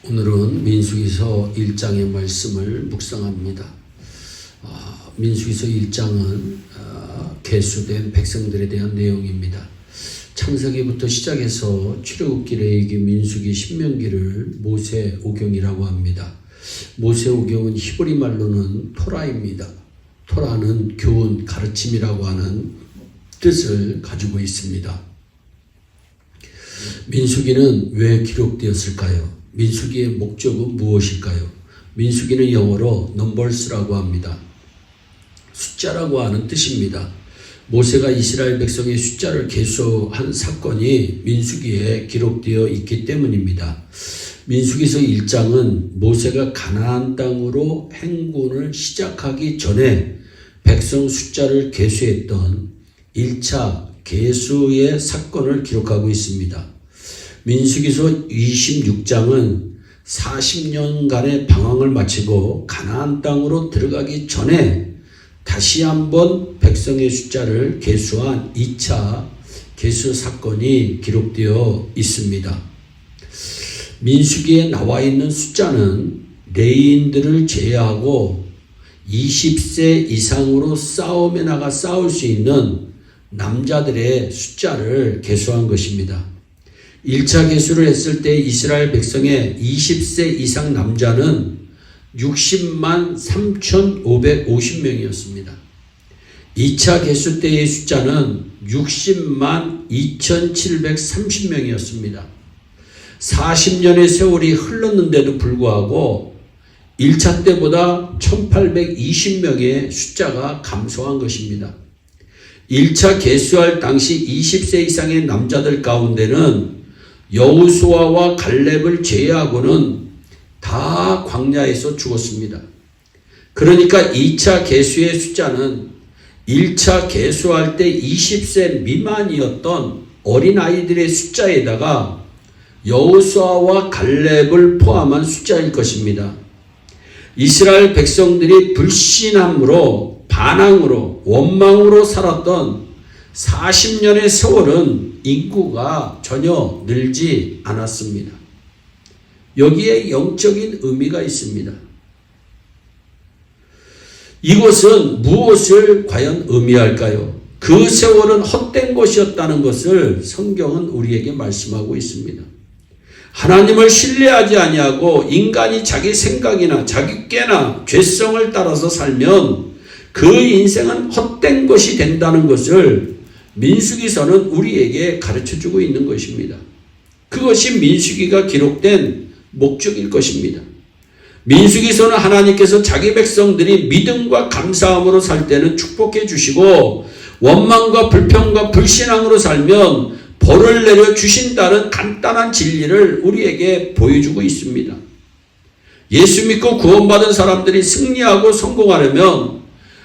오늘은 민수기서 1장의 말씀을 묵상합니다. 민수기서 1장은 계수된 백성들에 대한 내용입니다. 창세기부터 시작해서 출애굽기, 레위기, 민수기, 신명기를 모세오경이라고 합니다. 모세오경은 히브리 말로는 토라입니다. 토라는 교훈, 가르침이라고 하는 뜻을 가지고 있습니다. 민수기는 왜 기록되었을까요? 민수기의 목적은 무엇일까요? 민수기는 영어로 넘버스라고 합니다. 숫자라고 하는 뜻입니다. 모세가 이스라엘 백성의 숫자를 계수한 사건이 민수기에 기록되어 있기 때문입니다. 민수기서 1장은 모세가 가나안 땅으로 행군을 시작하기 전에 백성 숫자를 계수했던 1차 계수의 사건을 기록하고 있습니다. 민수기서 26장은 40년간의 방황을 마치고 가나안 땅으로 들어가기 전에 다시 한번 백성의 숫자를 계수한 2차 계수 사건이 기록되어 있습니다. 민수기에 나와 있는 숫자는 레위인들을 제외하고 20세 이상으로 싸움에 나가 싸울 수 있는 남자들의 숫자를 계수한 것입니다. 1차 계수를 했을 때 이스라엘 백성의 20세 이상 남자는 60만 3,550명이었습니다. 2차 계수 때의 숫자는 60만 2,730명이었습니다. 40년의 세월이 흘렀는데도 불구하고 1차 때보다 1,820명의 숫자가 감소한 것입니다. 1차 계수할 당시 20세 이상의 남자들 가운데는 여호수아와 갈렙을 제외하고는 다 광야에서 죽었습니다. 그러니까 2차 계수의 숫자는 1차 계수할 때 20세 미만이었던 어린아이들의 숫자에다가 여호수아와 갈렙을 포함한 숫자일 것입니다. 이스라엘 백성들이 불신함으로, 반항으로, 원망으로 살았던 40년의 세월은 인구가 전혀 늘지 않았습니다. 여기에 영적인 의미가 있습니다. 이것은 무엇을 과연 의미할까요? 그 세월은 헛된 것이었다는 것을 성경은 우리에게 말씀하고 있습니다. 하나님을 신뢰하지 아니하고 인간이 자기 생각이나 자기 꾀나 죄성을 따라서 살면 그 인생은 헛된 것이 된다는 것을 민수기서는 우리에게 가르쳐주고 있는 것입니다. 그것이 민수기가 기록된 목적일 것입니다. 민수기서는 하나님께서 자기 백성들이 믿음과 감사함으로 살 때는 축복해 주시고 원망과 불평과 불신앙으로 살면 벌을 내려 주신다는 간단한 진리를 우리에게 보여주고 있습니다. 예수 믿고 구원받은 사람들이 승리하고 성공하려면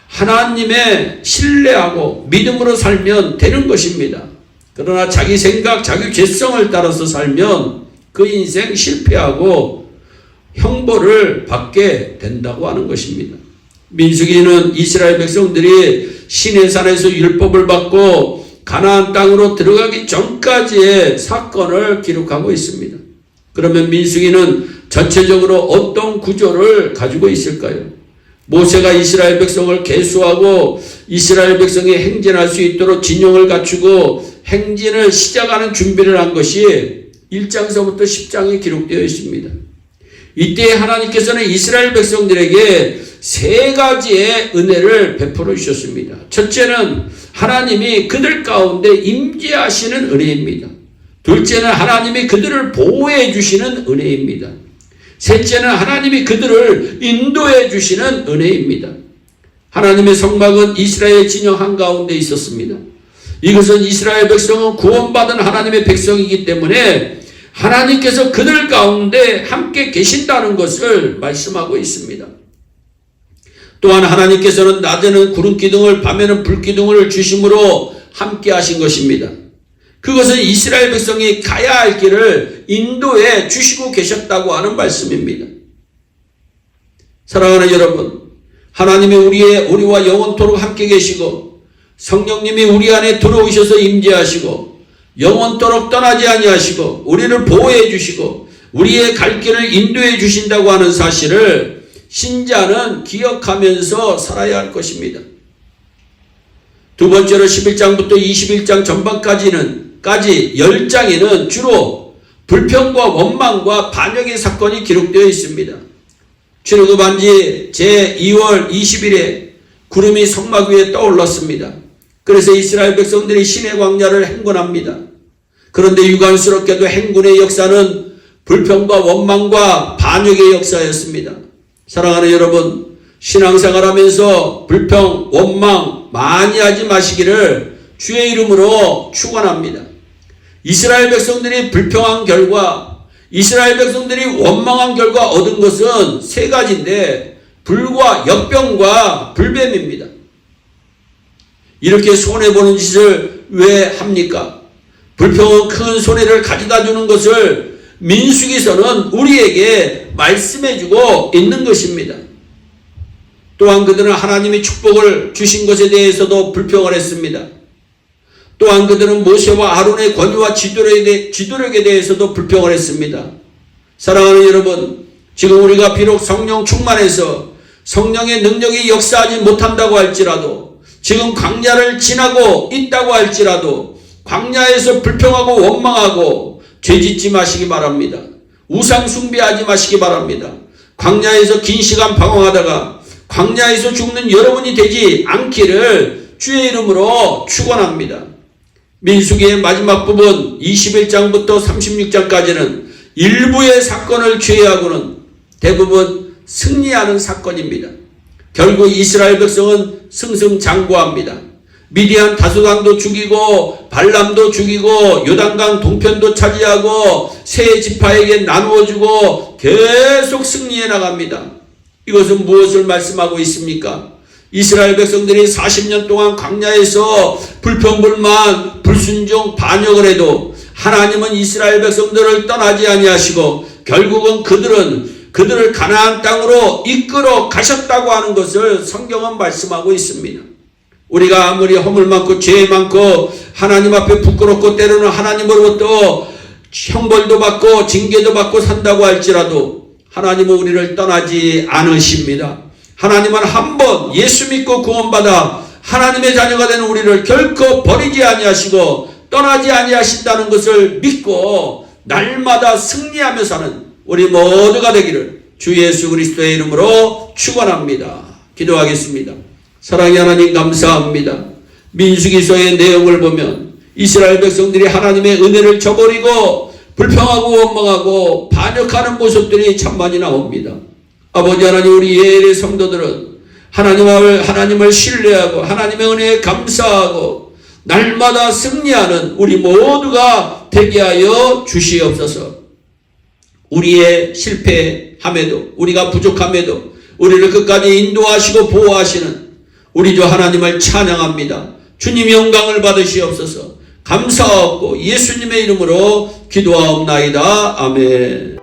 하나님의 신뢰하고 믿음으로 살면 되는 것입니다. 그러나 자기 생각, 자기 죄성을 따라서 살면 그 인생 실패하고 형벌을 받게 된다고 하는 것입니다. 민수기는 이스라엘 백성들이 시내산에서 율법을 받고 가나안 땅으로 들어가기 전까지의 사건을 기록하고 있습니다. 그러면 민수기는 전체적으로 어떤 구조를 가지고 있을까요? 모세가 이스라엘 백성을 계수하고 이스라엘 백성이 행진할 수 있도록 진영을 갖추고 행진을 시작하는 준비를 한 것이 1장서부터 10장에 기록되어 있습니다. 이때 하나님께서는 이스라엘 백성들에게 세 가지의 은혜를 베풀어 주셨습니다. 첫째는 하나님이 그들 가운데 임재하시는 은혜입니다. 둘째는 하나님이 그들을 보호해 주시는 은혜입니다. 셋째는 하나님이 그들을 인도해 주시는 은혜입니다. 하나님의 성막은 이스라엘 진영 한가운데 있었습니다. 이것은 이스라엘 백성은 구원받은 하나님의 백성이기 때문에 하나님께서 그들 가운데 함께 계신다는 것을 말씀하고 있습니다. 또한 하나님께서는 낮에는 구름기둥을 밤에는 불기둥을 주심으로 함께 하신 것입니다. 그것은 이스라엘 백성이 가야 할 길을 인도해 주시고 계셨다고 하는 말씀입니다. 사랑하는 여러분, 하나님이 우리와 영원토록 함께 계시고 성령님이 우리 안에 들어오셔서 임재하시고 영원토록 떠나지 아니하시고 우리를 보호해 주시고 우리의 갈 길을 인도해 주신다고 하는 사실을 신자는 기억하면서 살아야 할 것입니다. 두 번째로 11장부터 21장 전반까지 10장에는 주로 불평과 원망과 반역의 사건이 기록되어 있습니다. 출애굽한 지 제2월 20일에 구름이 성막 위에 떠올랐습니다. 그래서 이스라엘 백성들이 시내 광야를 행군합니다. 그런데 유감스럽게도 행군의 역사는 불평과 원망과 반역의 역사였습니다. 사랑하는 여러분, 신앙생활하면서 불평, 원망 많이 하지 마시기를 주의 이름으로 축원합니다. 이스라엘 백성들이 불평한 결과, 이스라엘 백성들이 원망한 결과 얻은 것은 세 가지인데 불과 역병과 불뱀입니다. 이렇게 손해보는 짓을 왜 합니까? 불평은 큰 손해를 가져다 주는 것을 민수기서는 우리에게 말씀해주고 있는 것입니다. 또한 그들은 하나님이 축복을 주신 것에 대해서도 불평을 했습니다. 또한 그들은 모세와 아론의 권위와 지도력에 대해서도 불평을 했습니다. 사랑하는 여러분, 지금 우리가 비록 성령 충만해서 성령의 능력이 역사하지 못한다고 할지라도, 지금 광야를 지나고 있다고 할지라도 광야에서 불평하고 원망하고 죄짓지 마시기 바랍니다. 우상 숭배하지 마시기 바랍니다. 광야에서 긴 시간 방황하다가 광야에서 죽는 여러분이 되지 않기를 주의 이름으로 축원합니다. 민수기의 마지막 부분 21장부터 36장까지는 일부의 사건을 제외하고는 대부분 승리하는 사건입니다. 결국 이스라엘 백성은 승승장구합니다. 미디안 다소강도 죽이고 발람도 죽이고 요단강 동편도 차지하고 세 지파에게 나누어주고 계속 승리해 나갑니다. 이것은 무엇을 말씀하고 있습니까? 이스라엘 백성들이 40년 동안 광야에서 불평불만, 불순종, 반역을 해도 하나님은 이스라엘 백성들을 떠나지 아니하시고 결국은 그들을 가나안 땅으로 이끌어 가셨다고 하는 것을 성경은 말씀하고 있습니다. 우리가 아무리 허물 많고 죄 많고 하나님 앞에 부끄럽고 때로는 하나님으로부터 형벌도 받고 징계도 받고 산다고 할지라도 하나님은 우리를 떠나지 않으십니다. 하나님은 한번 예수 믿고 구원받아 하나님의 자녀가 되는 우리를 결코 버리지 아니하시고 떠나지 아니하신다는 것을 믿고 날마다 승리하며 사는 우리 모두가 되기를 주 예수 그리스도의 이름으로 축원합니다. 기도하겠습니다. 사랑의 하나님 감사합니다. 민수기서의 내용을 보면 이스라엘 백성들이 하나님의 은혜를 저버리고 불평하고 원망하고 반역하는 모습들이 참 많이 나옵니다. 아버지 하나님, 우리 예일의 성도들은 하나님을 신뢰하고 하나님의 은혜에 감사하고 날마다 승리하는 우리 모두가 되게 하여 주시옵소서. 우리의 실패함에도 우리가 부족함에도 우리를 끝까지 인도하시고 보호하시는 우리 주 하나님을 찬양합니다. 주님 영광을 받으시옵소서. 감사하고 예수님의 이름으로 기도하옵나이다. 아멘.